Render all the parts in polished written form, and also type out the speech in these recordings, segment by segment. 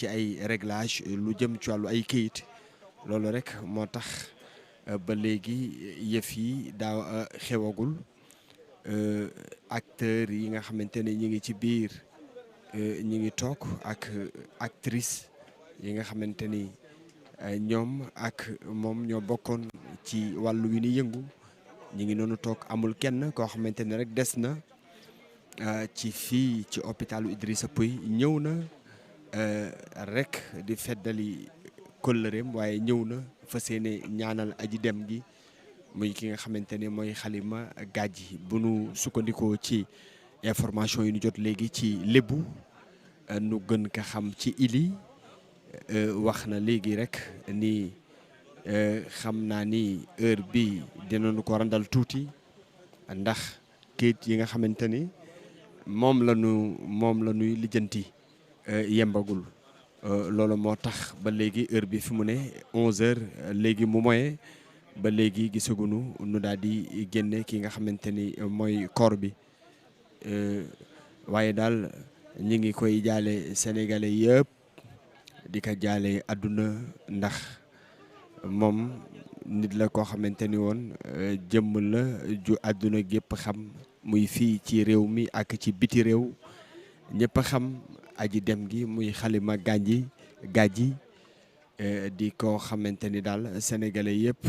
ci ay réglage lu jëm ci wàllu ay këyit loolu rek moo tax ba léegi yëf yi daa xewagul acteurs yi nga xamante ne ñi ngi ci biir ñi ngi toog ak actrice yi nga xamante ni ñoom ak moom ñoo bokkoon ci wàllu wi ni yëngu ñi ngi noonu toog amul kenn koo xamante ne rek des na ci fii ci hôpitalu Idrissa Pouye ñëw na rek di feddali kóllëreem waaye ñëw na fas yéene ñaanal aji dem gi muy ki nga xamante ne mooy Halima Gadji bu nu sukkandikoo ci information yi ñu jot léegi ci lébu nu gën ko xam ci ili wax na léegi rek ni xam naa ni heure bi dinañu ko randal tuuti ndax kayit yi nga xamante ni moom la ñuy lijjanti yembagul loolu moo tax ba léegi heure bi fi mu ne 11h léegi mu moye ba léegi gisagunu nu daal di génne ki nga xamante ni mooy corps bi waaye daal ñi ngi koy jaale sénégalais yëpp di ko jaale àdduna ndax moom nit la koo xamante ni woon jëmm la ju àdduna gépp xam muy fii ci réew mi ak ci biti réew ñëpp a xam aji dem gi muy Halima Gadji di ko xamante ni daal sénégalais yëpp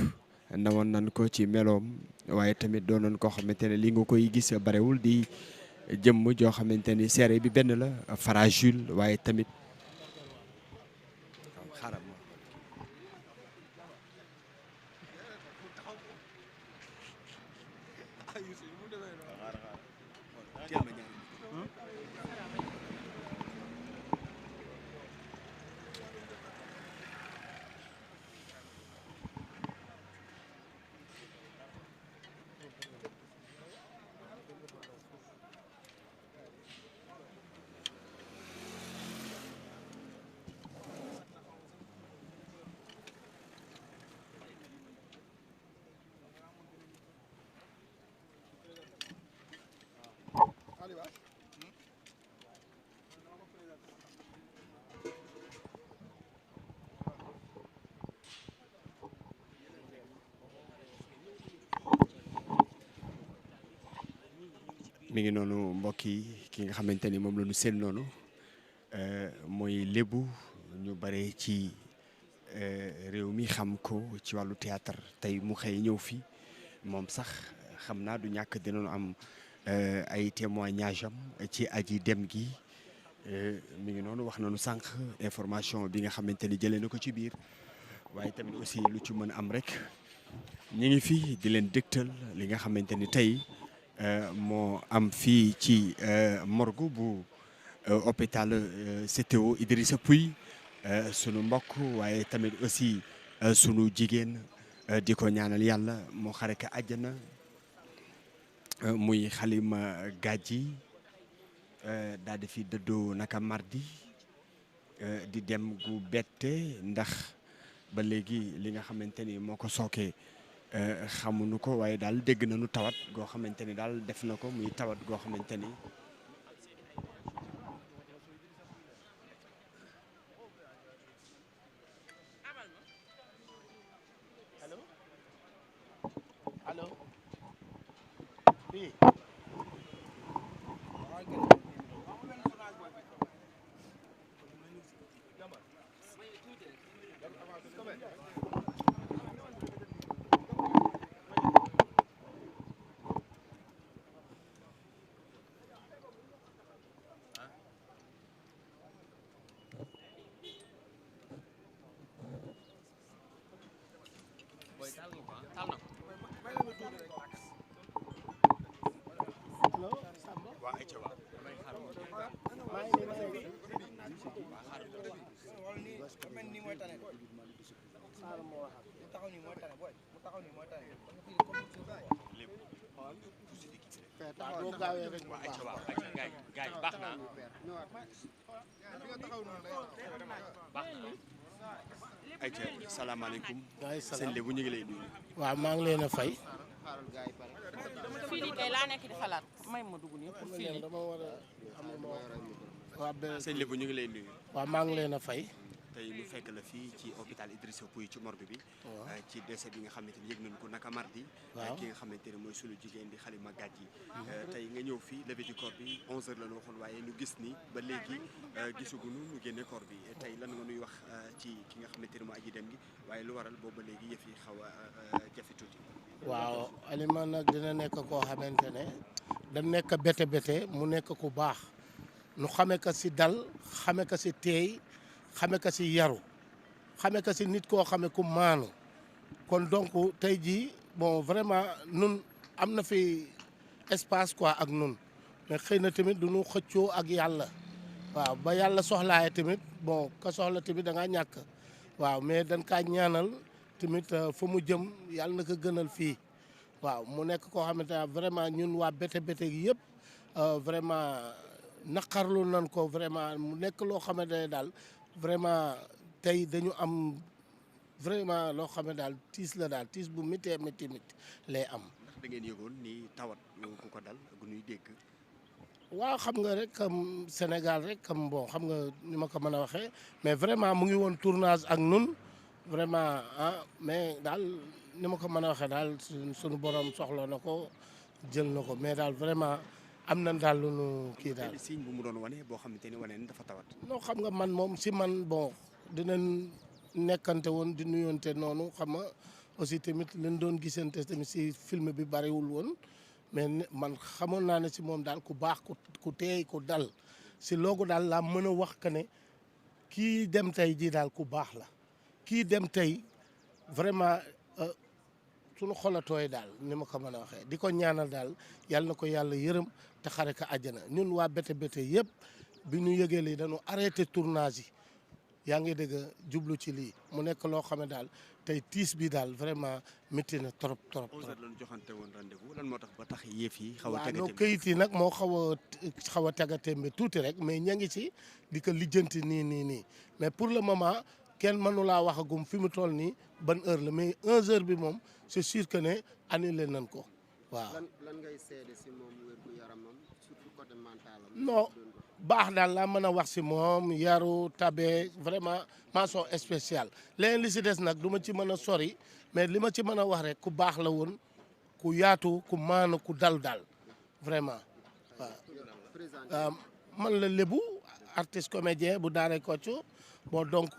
nawoon nañ ko ci meloom waaye tamit doonoon koo xamante ne li nga koy gis barewul di jëmm joo xamante ni seere bi benn la fragile waaye tamit mi ngi noonu mbokk yi ki nga xamante ni moom la ñu seen noonu mooy lébu ñu bare ci réew mi xam ko ci wàllu théâtre tey mu xëy ñëw fi moom sax xam naa du ñàkk dinañu am ay témoignage am ci aji dem gi mi ngi noonu wax nañu sànq information bi nga xamante ni jëlee na ko ci biir waaye tamit aussi lu ci mën a am rek ñu ngi fi di leen dégtal li nga xamante ni tey moo am fii ci morgue bu hôpital CTO Idrissa Pouye sunu mbokk waaye tamit aussi sunu jigéen di ko ñaanal yàlla moo xare ka àjjana muy Halima Gadji daal di fi dëddoo naka mardi di dem gu bette ndax ba léegi li nga xamante ni moo ko sookee xamuñu ko waaye daal dégg nañu tawat goo xamante ni daal def na ko muy tawat goo xamante ni salaamaaleykum sëñ Lébu ñu ngi lay nuyu. waaw maa ngi leen a fay. fii nii kay laa nekk di xalaat may ma dugg nii pour fii nii dama war a am lu ma wax waa beneen sëñ Lébu ñu ngi lay nuyu. waaw maa ngi leen a fay. tey ñu fekk la fii ci hôpital Idrissa Pouye ci morgue bi. ci décès bi nga xamante ni yëg nañu ko naka mardi. ki nga xamante ne mooy sunu jigéen di Halima Gadji. tey nga ñëw fii levée du corps bi 11h la ñu waxoon waaye ñu gis ni ba léegi gisaguñu ñu génne corps bi tey lan nga nuy wax ci ki nga xamante ne mooy aji dem gi waaye lu waral boobu ba léegi yëf yi xaw a jafe tuuti. waaw Halima nag dina nekk koo xamante ne da nekk bete mu nekk ku baax nu xame ko si dal xame ko si teey xame ko si yaru xame ko si nit koo xame ku maanu kon donc tey jii bon vraiment nun am na fi espace quoi ak nun mais xëy na tamit du ñu xëccoo ak yàlla waaw ba yàlla soxlaaye tamit bon ka soxla tamit da ngaa ñàkk waaw mais dañ kaa ñaanal tamit fa mu jëm yàlla na ko gënal fii waaw mu nekk koo xamante ne vraiment ñun waa bete gi yëpp vraiment naqarlu nañ ko vraiment mu nekk loo xamante ne daal vraiment tey dañu am vraiment loo xam ne daal tiis la daal tiis bu méttee métti lay am. ndax da ngeen yëgoon ni tawat ku ko dal gu ñuy dégg. waaw xam nga rek comme Sénégal rek comme bon xam nga ni ma ko mën a waxee mais vraiment mu ngi woon tournage ak nun vraiment mais daal ni ma ko mën a waxee daal suñu borom soxla na ko jël na ko mais daal vraiment am na daal lu nu kii daal. signe bu mu doon wane boo xamante ni wane ni dafa tawat. non xam nga man moom si man bon dinañ nekkante woon di nuyoonte noonu xam nga aussi tamit lañ doon gisante tamit si film bi bariwul woon mais man xamoon naa ne si moom daal ku baax ku teey ku dal si loogu daal laa mën a wax que ne kii dem tey jii daal ku baax la kii dem tey vraiment suñu xolatooy daal ni ma ko mën a waxee di ko ñaanal daal yàlla na ko yàlla yërëm te xare ko àjjana ñun waa bete yëpp bi ñu yëgee lii dañu arrêté tournage yi yaa ngi dégg jublu ci lii mu nekk loo xam ne daal tey tiis bi daal vraiment métti na trop. 11h lañu joxante woon rendez-vous lan moo tax ba tax yëf yi xaw a waaw non këyit yi nag moo xaw a tagatémbe tuuti rek mais ña ngi ci di ko lijjanti nii mais pour le moment kenn mënu laa waxagum fi mu toll nii ban heure la mais 11h bi moom c'est sûr que ne annulé nañ ko waaw. lan ngay seede si moom wér-gu-yaramam surtout côté mental am. non baax daal laa mën a wax si moom yaru tabe vraiment mention spéciale leneen li si des nag du ma ci mën a sori mais li ma ci mën a wax rek ku baax la woon ku yaatu ku maanu ku dal daal vraiment waaw. man la Lébu artiste comédien bu Daaray Kocc bon donc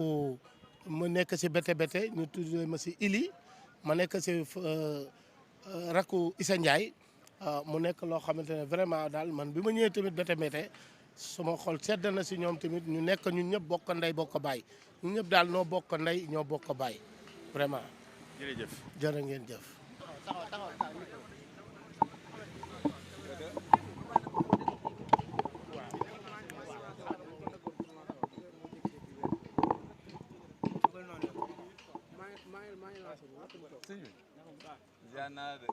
mu nekk si bete ñu tuddee ma si Ili ma nekk si rakku Issa Ndiaye mu nekk loo xamante ne vraiment daal man bi ma ñëwee tamit bete sama xol sedd na si ñoom tamit ñu nekk ñun ñëpp bokk ndey bokk baay ñun ñëpp daal noo bokk ndey ñoo bokk baay vraiment. jërëjëf jërë ngeen jëf. Ziar naa la de.